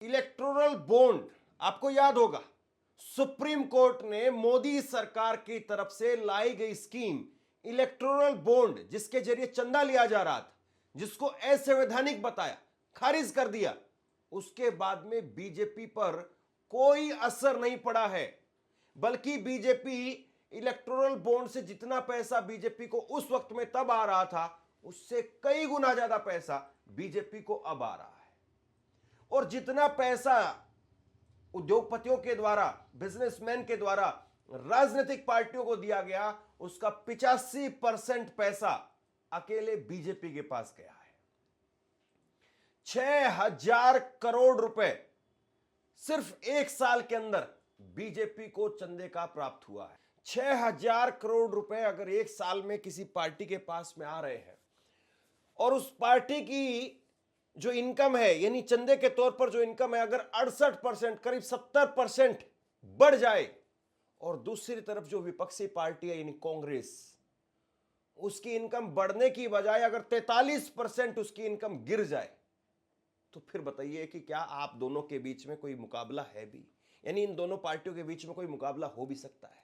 Electoral bond, आपको याद होगा सुप्रीम कोर्ट ने मोदी सरकार की तरफ से लाई गई स्कीम इलेक्टोरल बॉन्ड, जिसके जरिए चंदा लिया जा रहा था, जिसको असंवैधानिक बताया, खारिज कर दिया। उसके बाद में बीजेपी पर कोई असर नहीं पड़ा है, बल्कि बीजेपी इलेक्टोरल बॉन्ड से जितना पैसा बीजेपी को उस वक्त में तब आ रहा था, उससे कई गुना ज्यादा पैसा बीजेपी को अब आ रहा है। और जितना पैसा उद्योगपतियों के द्वारा, बिजनेसमैन के द्वारा राजनीतिक पार्टियों को दिया गया, उसका 85% पैसा अकेले बीजेपी के पास गया है। 6,000 करोड़ रुपए सिर्फ एक साल के अंदर बीजेपी को चंदे का प्राप्त हुआ है। 6,000 करोड़ रुपए अगर एक साल में किसी पार्टी के पास में आ रहे हैं, और उस पार्टी की जो इनकम है, यानी चंदे के तौर पर जो इनकम है, अगर 68%, करीब 70% बढ़ जाए, और दूसरी तरफ जो विपक्षी पार्टी है यानी कांग्रेस, उसकी इनकम बढ़ने की बजाय अगर 43% उसकी इनकम गिर जाए, तो फिर बताइए कि क्या आप दोनों के बीच में कोई मुकाबला है भी? यानी इन दोनों पार्टियों के बीच में कोई मुकाबला हो भी सकता है।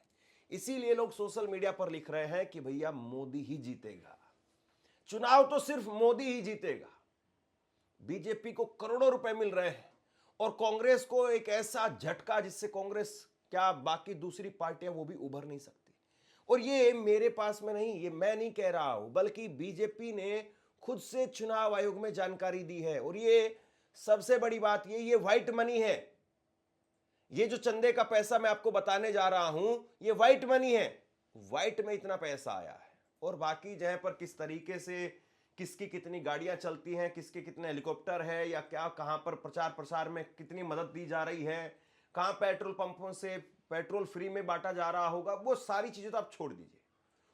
इसीलिए लोग सोशल मीडिया पर लिख रहे हैं कि भैया मोदी ही जीतेगा, चुनाव तो सिर्फ मोदी ही जीतेगा। बीजेपी को करोड़ों रुपए मिल रहे हैं, और कांग्रेस को एक ऐसा झटका जिससे कांग्रेस क्या बाकी दूसरी पार्टियां वो भी उभर नहीं सकती। और ये मेरे पास में नहीं, ये मैं नहीं कह रहा हूं, बल्कि बीजेपी ने खुद से चुनाव आयोग में जानकारी दी है। और ये सबसे बड़ी बात, ये व्हाइट मनी है। ये जो चंदे का पैसा मैं आपको बताने जा रहा हूं, ये व्हाइट मनी है। व्हाइट में इतना पैसा आया है, और बाकी जगह पर किस तरीके से किसकी कितनी गाड़ियां चलती हैं, किसके कितने हेलीकॉप्टर है, या क्या कहां पर प्रचार प्रसार में कितनी मदद दी जा रही है, कहां पेट्रोल पंपों से पेट्रोल फ्री में बांटा जा रहा होगा, वो सारी चीजें तो आप छोड़ दीजिए।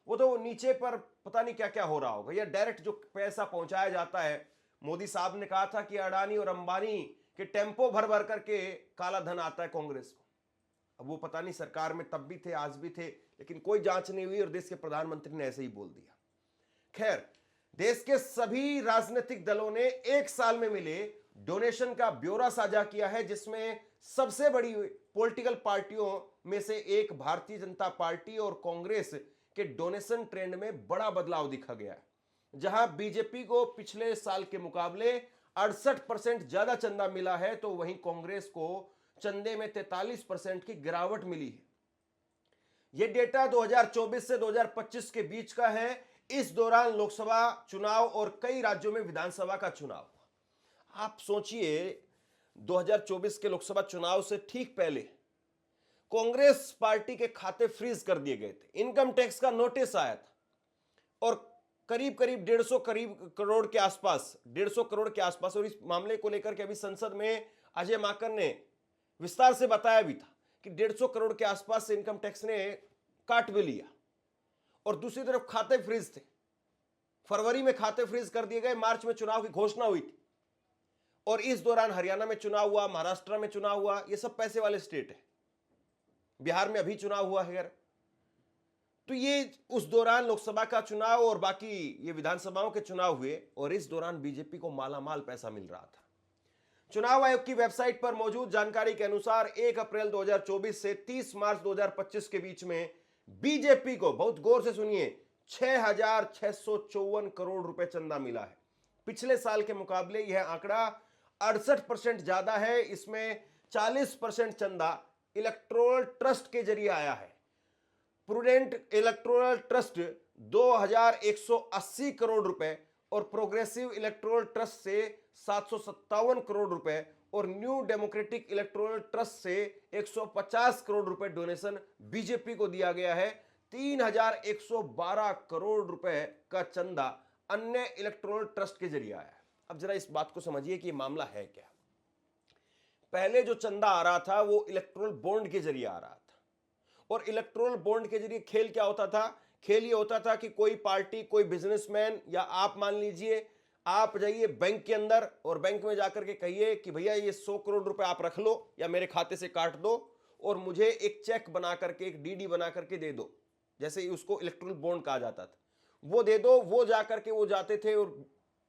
वो तो नीचे पर पता नहीं क्या क्या हो रहा होगा, या डायरेक्ट जो पैसा पहुंचाया जाता है। मोदी साहब ने कहा था कि अडानी और अंबानी के टेम्पो भर भर करके काला धन आता है कांग्रेस को। अब वो पता नहीं सरकार में तब भी थे, आज भी थे, लेकिन कोई जांच नहीं हुई, और देश के प्रधानमंत्री ने ऐसे ही बोल दिया। खैर, देश के सभी राजनीतिक दलों ने एक साल में मिले डोनेशन का ब्यौरा साझा किया है, जिसमें सबसे बड़ी पॉलिटिकल पार्टियों में से एक भारतीय जनता पार्टी और कांग्रेस के डोनेशन ट्रेंड में बड़ा बदलाव दिखा गया है। जहां बीजेपी को पिछले साल के मुकाबले 68% ज्यादा चंदा मिला है, तो वहीं कांग्रेस को चंदे में 43% की गिरावट मिली है। यह डेटा 2024 से 2025 के बीच का है। इस दौरान लोकसभा चुनाव और कई राज्यों में विधानसभा का चुनाव हुआ। आप सोचिए, 2024 के लोकसभा चुनाव से ठीक पहले कांग्रेस पार्टी के खाते फ्रीज कर दिए गए थे, इनकम टैक्स का नोटिस आया था, और करीब करीब 150 करोड़ के आसपास, 150 करोड़ के आसपास। और इस मामले को लेकर के अभी संसद में अजय माकन ने विस्तार से बताया भी था कि 150 करोड़ के आसपास से इनकम टैक्स ने काट भी लिया। और दूसरी तरफ खाते फ्रीज थे, फरवरी में खाते फ्रीज कर दिए गए, मार्च में चुनाव की घोषणा हुई थी, और इस दौरान हरियाणा में चुनाव हुआ, महाराष्ट्र में चुनाव हुआ, ये सब पैसे वाले स्टेट है। बिहार में अभी चुनाव हुआ है। तो ये उस दौरान लोकसभा का चुनाव और बाकी ये विधानसभाओं के चुनाव हुए, और इस दौरान बीजेपी को मालामाल पैसा मिल रहा था। चुनाव आयोग की वेबसाइट पर मौजूद जानकारी के अनुसार 1 अप्रैल 2024 से 30 मार्च 2025 के बीच में बीजेपी को, बहुत गौर से सुनिए, 6,654 करोड़ रुपए चंदा मिला है। पिछले साल के मुकाबले यह आंकड़ा 68% ज्यादा है। इसमें 40% चंदा इलेक्टोरल ट्रस्ट के जरिए आया है। प्रूडेंट इलेक्टोरल ट्रस्ट 2,180 करोड़ रुपए, और प्रोग्रेसिव इलेक्टोरल ट्रस्ट से 757 करोड़ रुपए, और न्यू डेमोक्रेटिक इलेक्टोरल ट्रस्ट से 150 करोड़ रुपए डोनेशन बीजेपी को दिया गया है। 3,112 करोड़ रुपए का चंदा अन्य इलेक्टोरल ट्रस्ट के जरिए आया है। अब जरा इस बात को समझिए कि मामला है क्या। पहले जो चंदा आ रहा था वो इलेक्टोरल बॉन्ड के जरिए आ रहा था, और इलेक्टोरल बॉन्ड के जरिए खेल क्या होता था? खेल ये होता था कि कोई पार्टी, कोई बिजनेसमैन, या आप मान लीजिए आप जाइए बैंक के अंदर, और बैंक में जाकर के कहिए कि भैया ये 100 करोड़ रुपए आप रख लो, या मेरे खाते से काट दो, और मुझे एक चेक बना करके, एक डीडी बना करके दे दो, जैसे उसको इलेक्टोरल बॉन्ड कहा जाता था, वो दे दो। वो जाकर के वो जाते थे और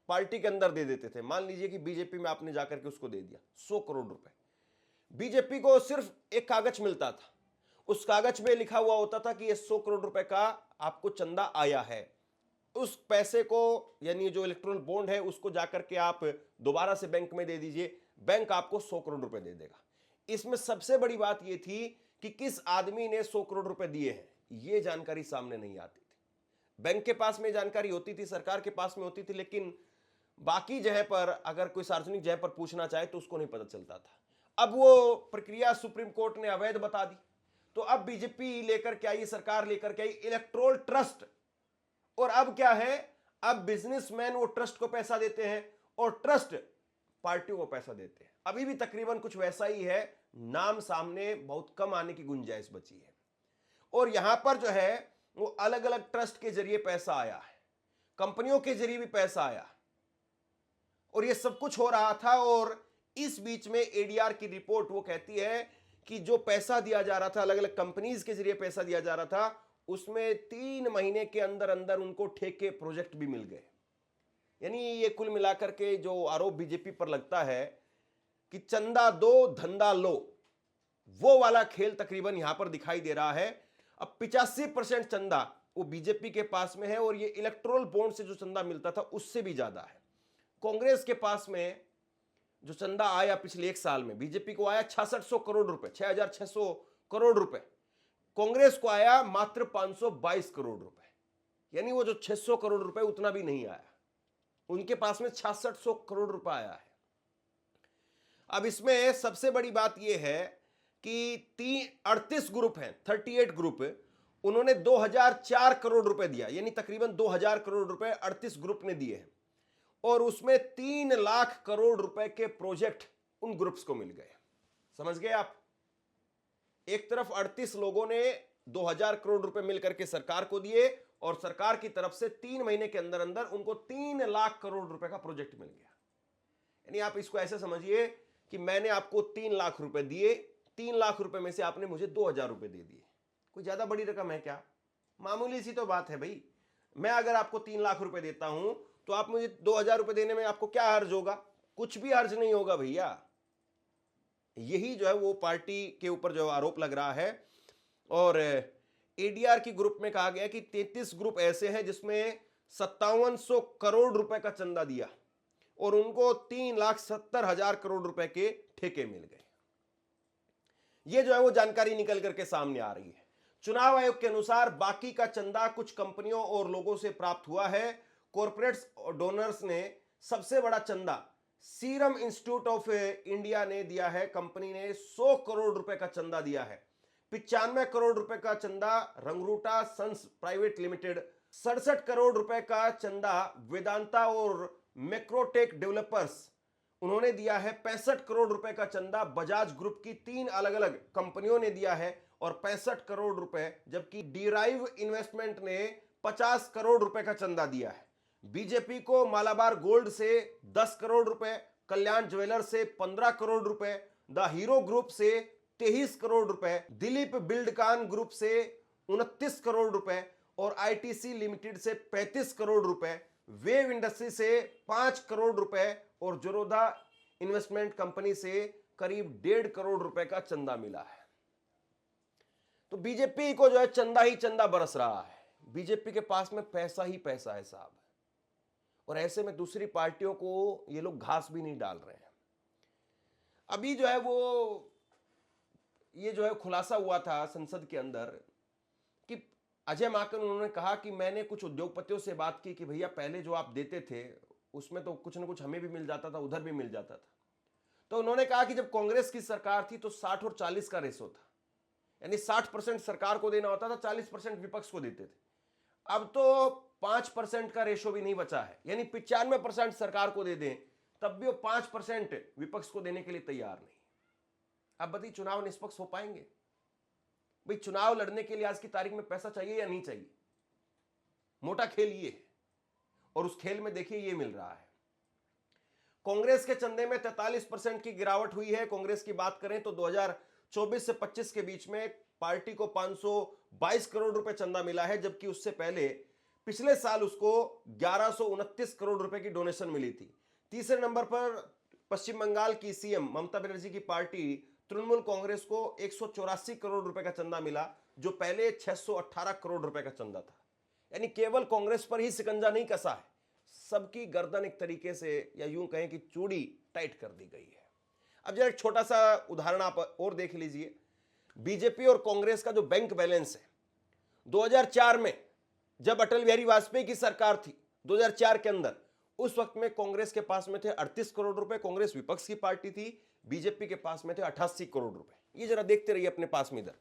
पार्टी के अंदर दे देते थे। मान लीजिए कि बीजेपी में आपने जाकर के उसको दे दिया 100 करोड़ रुपए, बीजेपी को सिर्फ एक कागज मिलता था, उस कागज में लिखा हुआ होता था कि ये 100 करोड़ रुपए का आपको चंदा आया है। उस पैसे को, यानी जो इलेक्ट्रॉनल बॉन्ड है, उसको जाकर के आप दोबारा से बैंक में दे दीजिए, बैंक आपको 100 करोड़ रुपए दे देगा। इसमें सबसे बड़ी बात यह थी कि किस आदमी ने 100 करोड़ रुपए दिए हैं, यह जानकारी सामने नहीं आती थी। बैंक के पास में जानकारी होती थी, सरकार के पास में होती थी, लेकिन बाकी जगह पर अगर कोई सार्वजनिक जगह पर पूछना चाहे तो उसको नहीं पता चलता था। अब वो प्रक्रिया सुप्रीम कोर्ट ने अवैध बता दी, तो अब बीजेपी लेकर के आई, सरकार लेकर के आई इलेक्टोरल ट्रस्ट। और अब क्या है, अब बिजनेसमैन वो ट्रस्ट को पैसा देते हैं और ट्रस्ट पार्टियों को पैसा देते हैं। अभी भी तकरीबन कुछ वैसा ही है, नाम सामने बहुत कम आने की गुंजाइश बची है। और यहां पर जो है वो अलग अलग ट्रस्ट के जरिए पैसा आया है, कंपनियों के जरिए भी पैसा आया, और ये सब कुछ हो रहा था। और इस बीच में एडीआर की रिपोर्ट वो कहती है कि जो पैसा दिया जा रहा था, अलग अलग कंपनीज के जरिए पैसा दिया जा रहा था, उसमें 3 महीने के अंदर अंदर उनको ठेके प्रोजेक्ट भी मिल गए। यानी ये कुल मिलाकर के जो आरोप बीजेपी पर लगता है कि चंदा दो धंधा लो, वो वाला खेल तकरीबन यहां पर दिखाई दे रहा है। अब 85% चंदा वो बीजेपी के पास में है, और ये इलेक्टोरल बॉन्ड से जो चंदा मिलता था उससे भी ज्यादा है। कांग्रेस के पास में जो चंदा आया पिछले एक साल में, बीजेपी को आया 6600 करोड़ रुपए, 6600 करोड़ रुपए, कांग्रेस को आया मात्र 522 करोड़ रुपए। यानी वो जो 600 करोड़ रुपए उतना भी नहीं आया, उनके पास में 6600 करोड़ रुपए आया है। अब इसमें सबसे बड़ी बात यह है कि 38 ग्रुप हैं, 38 ग्रुप, उन्होंने 2004 करोड़ रुपए दिया, यानी तकरीबन 2000 करोड़ रुपए 38 ग्रुप ने दिए हैं, और उसमें 3 लाख करोड़ रुपए के प्रोजेक्ट उन ग्रुप्स को मिल गए। समझ गए आप? एक तरफ 38 लोगों ने 2000 करोड़ रुपए मिलकर के सरकार को दिए, और सरकार की तरफ से 3 महीने के अंदर अंदर उनको 3 लाख करोड़ रुपए का प्रोजेक्ट मिल गया। यानी आप इसको ऐसे समझिए कि मैंने आपको 3 लाख रुपए दिए, 3 लाख रुपए में से आपने मुझे 2000 रुपए दे दिए। कोई ज्यादा बड़ी रकम है क्या? मामूली सी तो बात है भाई। मैं अगर आपको 3 लाख रुपए देता हूं तो आप मुझे 2000 रुपए देने में आपको क्या हर्ज होगा? कुछ भी हर्ज नहीं होगा भैया। यही जो है वो पार्टी के ऊपर जो आरोप लग रहा है। और एडीआर की ग्रुप में कहा गया कि 33 ग्रुप ऐसे हैं जिसमें 5700 करोड़ रुपए का चंदा दिया, और उनको 3,70,000 करोड़ रुपए के ठेके मिल गए। ये जो है वो जानकारी निकल करके सामने आ रही है। चुनाव आयोग के अनुसार बाकी का चंदा कुछ कंपनियों और लोगों से प्राप्त हुआ है। कॉर्पोरेट्स और डोनर्स ने सबसे बड़ा चंदा सीरम इंस्टीट्यूट ऑफ इंडिया ने दिया है। कंपनी ने 100 करोड़ रुपए का चंदा दिया है। 95 करोड़ रुपए का चंदा रंगरूटा सन्स प्राइवेट लिमिटेड, 67 करोड़ रुपए का चंदा वेदांता और मैक्रोटेक डेवलपर्स उन्होंने दिया है। 65 करोड़ रुपए का चंदा बजाज ग्रुप की 3 अलग अलग कंपनियों ने दिया है, और 65 करोड़ रुपए, जबकि डिराइव इन्वेस्टमेंट ने 50 करोड़ रुपए का चंदा दिया है। बीजेपी को मालाबार गोल्ड से 10 करोड़ रुपए, कल्याण ज्वेलर्स से 15 करोड़ रुपए, द हीरो ग्रुप से 23 करोड़ रुपए, दिलीप बिल्डकान ग्रुप से 29 करोड़ रुपए, और आईटीसी लिमिटेड से 35 करोड़ रुपए, वेव इंडस्ट्री से 5 करोड़ रुपए, और जोरोधा इन्वेस्टमेंट कंपनी से करीब 1.5 करोड़ रुपए का चंदा मिला है। तो बीजेपी को जो है चंदा ही चंदा बरस रहा है। बीजेपी के पास में पैसा ही पैसा है साहब, और ऐसे में दूसरी पार्टियों को ये लोग घास भी नहीं डाल रहे हैं। अभी जो है वो ये जो है खुलासा हुआ था संसद के अंदर कि अजय माकन उन्होंने कहा कि मैंने कुछ उद्योगपतियों से बात की कि भैया पहले जो आप देते थे उसमें तो कुछ ना कुछ हमें भी मिल जाता था, उधर भी मिल जाता था। तो उन्होंने कहा कि जब कांग्रेस की सरकार थी तो 60 और 40 का रेशो था, यानी 60% सरकार को देना होता था, 40% विपक्ष को देते थे। अब तो 5% का रेशो भी नहीं बचा है, यानी 95% सरकार को दे दें तब भी वो 5% विपक्ष को देने के लिए तैयार नहीं। अब बताइए चुनाव निष्पक्ष हो पाएंगे? भाई चुनाव लड़ने के लिए आज की तारीख में पैसा चाहिए या नहीं चाहिए? मोटा खेल ये है, और उस खेल में देखिए ये मिल रहा है। कांग्रेस के चंदे में 43% की गिरावट हुई है। कांग्रेस की बात करें तो 2024 से 25 के बीच में पार्टी को 522 करोड़ रुपए चंदा मिला है, जबकि उससे पहले पिछले साल उसको 1129 करोड़ रुपए की डोनेशन मिली थी। तीसरे नंबर पर पश्चिम बंगाल की सीएम ममता बनर्जी की पार्टी तृणमूल कांग्रेस को 184 करोड़ रुपए का चंदा मिला, जो पहले 618 करोड़ रुपए का चंदा था। यानी केवल कांग्रेस पर ही शिकंजा नहीं कसा है, सबकी गर्दन एक तरीके से, या यूं कहें कि चूड़ी टाइट कर दी गई है। अब जरा एक छोटा सा उदाहरण आप और देख लीजिए। बीजेपी और कांग्रेस का जो बैंक बैलेंस है, 2004 में जब अटल बिहारी वाजपेयी की सरकार थी, 2004 के अंदर, उस वक्त में कांग्रेस के पास में थे 38 करोड़ रुपए, कांग्रेस विपक्ष की पार्टी थी, बीजेपी के पास में थे 88 करोड़ रुपए। ये जरा देखते रहिए अपने पास में इधर।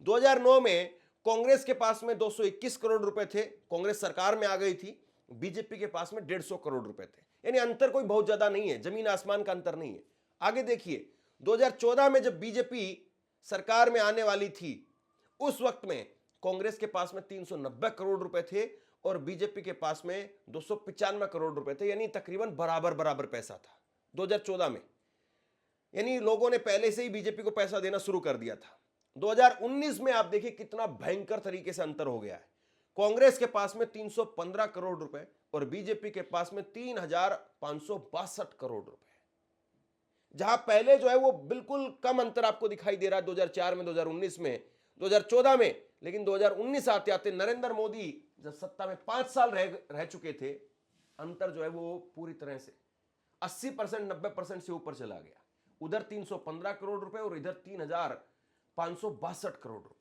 2009 में कांग्रेस के पास में 221 करोड़ रुपए थे, कांग्रेस सरकार में आ गई थी, बीजेपी के पास में 150 करोड़ रुपए थे। यानी अंतर कोई बहुत ज्यादा नहीं है, जमीन आसमान का अंतर नहीं है। आगे देखिए, 2014 में जब बीजेपी सरकार में आने वाली थी, उस वक्त में कांग्रेस के पास में 390 करोड़ रुपए थे और बीजेपी के पास में 295 करोड़ रुपए थे। यानी तकरीबन बराबर बराबर पैसा था 2014 में। यानी लोगों ने पहले से ही बीजेपी को पैसा देना शुरू कर दिया था। 2019 में आप देखिए कितना भयंकर तरीके से अंतर हो गया है। कांग्रेस के पास में 315 करोड़ रुपए और बीजेपी के पास में 3562 करोड़ रुपए। जहां पहले जो है वो बिल्कुल कम अंतर आपको दिखाई दे रहा है 2004 में, 2019 में, 2014 में, लेकिन 2019 आते आते नरेंद्र मोदी जब सत्ता में 5 साल रह चुके थे, अंतर जो है वो पूरी तरह से 80%, 90% से ऊपर चला गया। उधर 315 करोड़ रुपए और इधर 3562 करोड़ रुपए।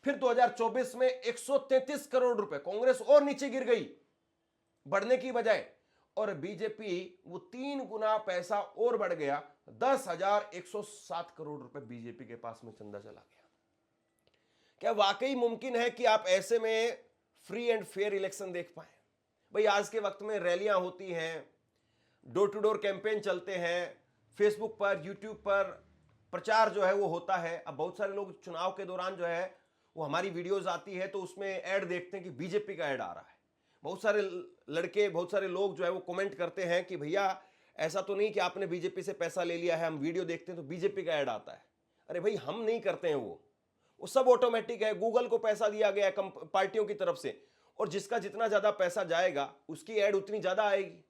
फिर 2024 में 133 करोड़ रुपए, कांग्रेस और नीचे गिर गई बढ़ने की बजाय, और बीजेपी वो 3 गुना पैसा और बढ़ गया, 10,107 करोड़ रुपए बीजेपी के पास में चंदा चला गया। क्या वाकई मुमकिन है कि आप ऐसे में फ्री एंड फेयर इलेक्शन देख पाए? भाई आज के वक्त में रैलियां होती हैं, डोर टू डोर कैंपेन चलते हैं, फेसबुक पर, यूट्यूब पर प्रचार जो है वो होता है। अब बहुत सारे लोग चुनाव के दौरान जो है वो हमारी वीडियोस आती है तो उसमें ऐड देखते हैं कि बीजेपी का ऐड आ रहा है। बहुत सारे लड़के, बहुत सारे लोग जो है वो कमेंट करते हैं कि भैया ऐसा तो नहीं कि आपने बीजेपी से पैसा ले लिया है, हम वीडियो देखते हैं तो बीजेपी का ऐड आता है। अरे भाई हम नहीं करते हैं, वो सब ऑटोमेटिक है। गूगल को पैसा दिया गया है पार्टियों की तरफ से, और जिसका जितना ज्यादा पैसा जाएगा उसकी ऐड उतनी ज्यादा आएगी।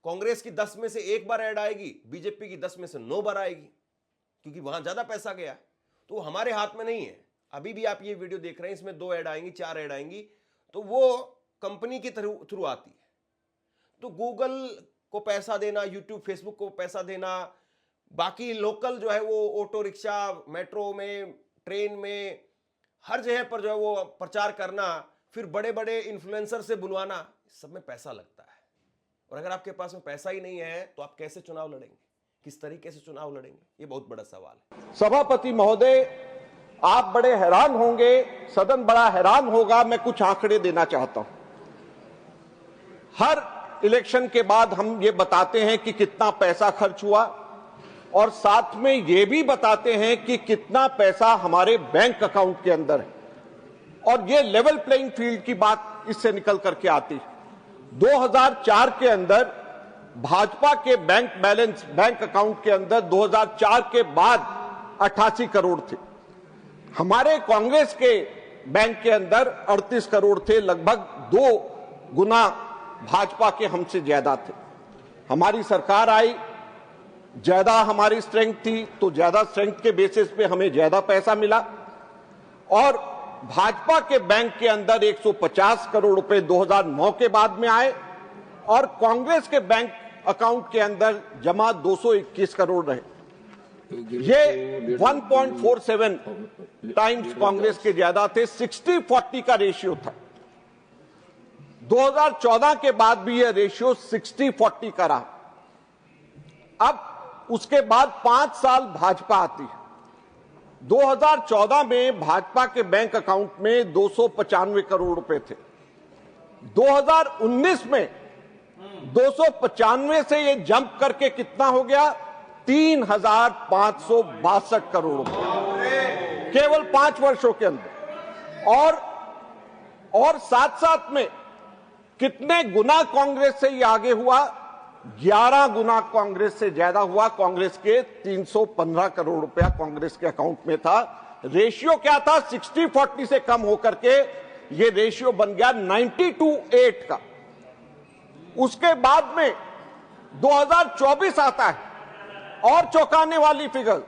कांग्रेस की 10 में से 1 बार ऐड आएगी, बीजेपी की 10 में से 9 बार आएगी, क्योंकि वहां ज्यादा पैसा गया। तो हमारे हाथ में नहीं है। अभी भी आप ये वीडियो देख रहे हैं, इसमें 2 ऐड आएंगी, 4 ऐड आएंगी, तो वो कंपनी की थ्रू आती है। तो गूगल को पैसा देना, यूट्यूब, फेसबुक को पैसा देना, बाकी लोकल जो है वो ऑटो रिक्शा, मेट्रो में, ट्रेन में, हर जगह पर जो है वो प्रचार करना, फिर बड़े बड़े इन्फ्लुएंसर से बुलवाना, सब में पैसा लगता है। और अगर आपके पास में पैसा ही नहीं है तो आप कैसे चुनाव लड़ेंगे, किस तरीके से चुनाव लड़ेंगे? ये बहुत बड़ा सवाल है। सभापति महोदय, आप बड़े हैरान होंगे, सदन बड़ा हैरान होगा। मैं कुछ आंकड़े देना चाहता हूं। हर इलेक्शन के बाद हम ये बताते हैं कि कितना पैसा खर्च हुआ, और साथ में ये भी बताते हैं कि कितना पैसा हमारे बैंक अकाउंट के अंदर है, और ये लेवल प्लेइंग फील्ड की बात इससे निकल करके आती है। 2004 के अंदर भाजपा के बैंक बैलेंस, बैंक अकाउंट के अंदर 2004 के बाद 88 करोड़ थे। हमारे कांग्रेस के बैंक के अंदर 38 करोड़ थे, लगभग 2 गुना भाजपा के हमसे ज्यादा थे। हमारी सरकार आई, ज्यादा हमारी स्ट्रेंथ थी, तो ज्यादा स्ट्रेंथ के बेसिस पे हमें ज्यादा पैसा मिला, और भाजपा के बैंक के अंदर 150 करोड़ रुपए 2009 के बाद में आए, और कांग्रेस के बैंक अकाउंट के अंदर जमा 221 करोड़ रहे। ये 1.47 टाइम्स कांग्रेस के ज्यादा थे। 60-40 का रेशियो था। 2014 के बाद भी यह रेशियो 60-40 का रहा। अब उसके बाद 5 साल भाजपा आती है। 2014 में भाजपा के बैंक अकाउंट में 295 करोड़ रुपए थे। 2019 में 295 से ये जंप करके कितना हो गया? 3,562 करोड़ रुपए केवल 5 वर्षों के अंदर। और साथ साथ में कितने गुना कांग्रेस से ये आगे हुआ? 11 गुना कांग्रेस से ज्यादा हुआ। कांग्रेस के 315 करोड़ रुपया कांग्रेस के अकाउंट में था। रेशियो क्या था? 60-40 से कम होकर के ये रेशियो बन गया 90:8 का। उसके बाद में 2024 आता है और चौंकाने वाली फिगर,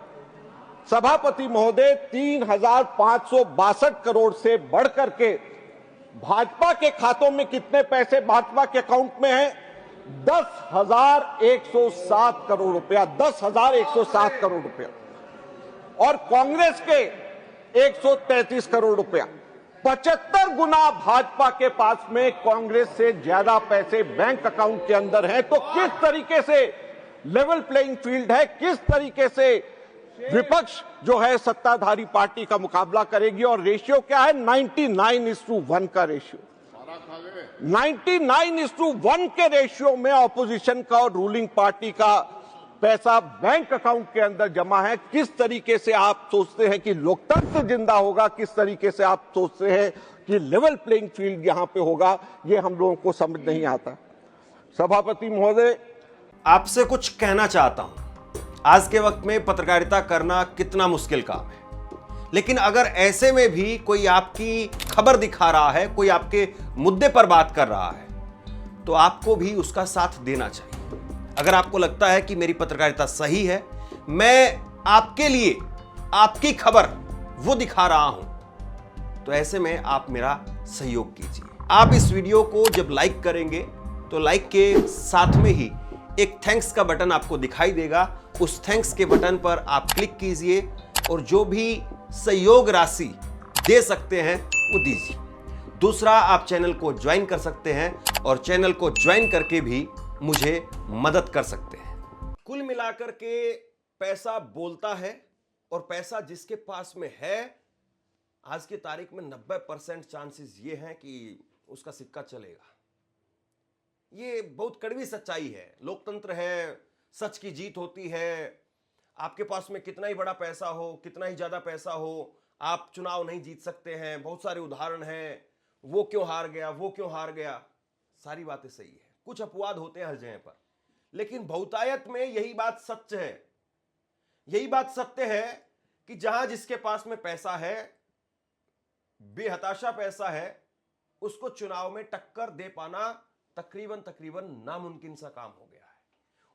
सभापति महोदय 3,562 करोड़ से बढ़कर के भाजपा के खातों में कितने पैसे भाजपा के अकाउंट में है? 10,107 करोड़ रुपया, 10,107 करोड़ रुपया। और कांग्रेस के 133 करोड़ रुपया। 75 गुना भाजपा के पास में कांग्रेस से ज्यादा पैसे बैंक अकाउंट के अंदर हैं। तो किस तरीके से लेवल प्लेइंग फील्ड है, किस तरीके से विपक्ष जो है सत्ताधारी पार्टी का मुकाबला करेगी? और रेशियो क्या है? 99:1 का रेशियो। 99:1 के रेशियो में ऑपोजिशन का और रूलिंग पार्टी का पैसा बैंक अकाउंट के अंदर जमा है। किस तरीके से आप सोचते हैं कि लोकतंत्र जिंदा होगा, किस तरीके से आप सोचते हैं कि लेवल प्लेइंग फील्ड यहां पे होगा, ये हम लोगों को समझ नहीं आता। सभापति महोदय, आपसे कुछ कहना चाहता हूं। आज के वक्त में पत्रकारिता करना कितना मुश्किल काम है, लेकिन अगर ऐसे में भी कोई आपकी खबर दिखा रहा है, कोई आपके मुद्दे पर बात कर रहा है, तो आपको भी उसका साथ देना चाहिए। अगर आपको लगता है कि मेरी पत्रकारिता सही है, मैं आपके लिए आपकी खबर वो दिखा रहा हूं, तो ऐसे में आप मेरा सहयोग कीजिए। आप इस वीडियो को जब लाइक करेंगे तो लाइक के साथ में ही एक थैंक्स का बटन आपको दिखाई देगा। उस थैंक्स के बटन पर आप क्लिक कीजिए और जो भी सहयोग राशि दे सकते हैं वो दीजिए। दूसरा, आप चैनल को ज्वाइन कर सकते हैं और चैनल को ज्वाइन करके भी मुझे मदद कर सकते हैं। कुल मिलाकर के पैसा बोलता है, और पैसा जिसके पास में है, आज की तारीख में 90% चांसेस ये हैं कि उसका सिक्का चलेगा। ये बहुत कड़वी सच्चाई है। लोकतंत्र है, सच की जीत होती है। आपके पास में कितना ही बड़ा पैसा हो, कितना ही ज्यादा पैसा हो, आप चुनाव नहीं जीत सकते हैं। बहुत सारे उदाहरण हैं, वो क्यों हार गया, वो क्यों हार गया। सारी बातें सही है, कुछ अपवाद होते हैं हर जगह पर, लेकिन बहुतायत में यही बात सच है। यही बात सत्य है कि जहां जिसके पास में पैसा है, बेहताशा पैसा है, उसको चुनाव में टक्कर दे पाना तकरीबन नामुमकिन सा काम हो गया है।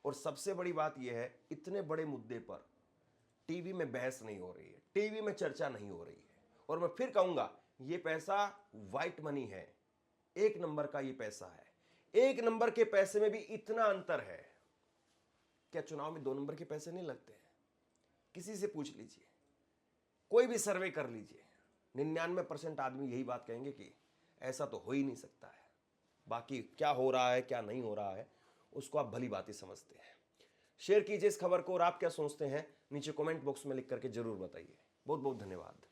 और सबसे बड़ी बात यह है, इतने बड़े मुद्दे पर टीवी में बहस नहीं हो रही है, टीवी में चर्चा नहीं हो रही है। और मैं फिर कहूंगा, यह पैसा व्हाइट मनी है, 1 नंबर का यह पैसा है। 1 नंबर के पैसे में भी इतना अंतर है। क्या चुनाव में 2 नंबर के पैसे नहीं लगते हैं? किसी से पूछ लीजिए, कोई भी सर्वे कर लीजिए, 99% आदमी यही बात कहेंगे कि ऐसा तो हो ही नहीं सकता है। बाकी क्या हो रहा है, क्या नहीं हो रहा है, उसको आप भली बात ही समझते हैं। शेयर कीजिए इस खबर को, और आप क्या सोचते हैं नीचे कमेंट बॉक्स में लिख करके जरूर बताइए। बहुत बहुत धन्यवाद।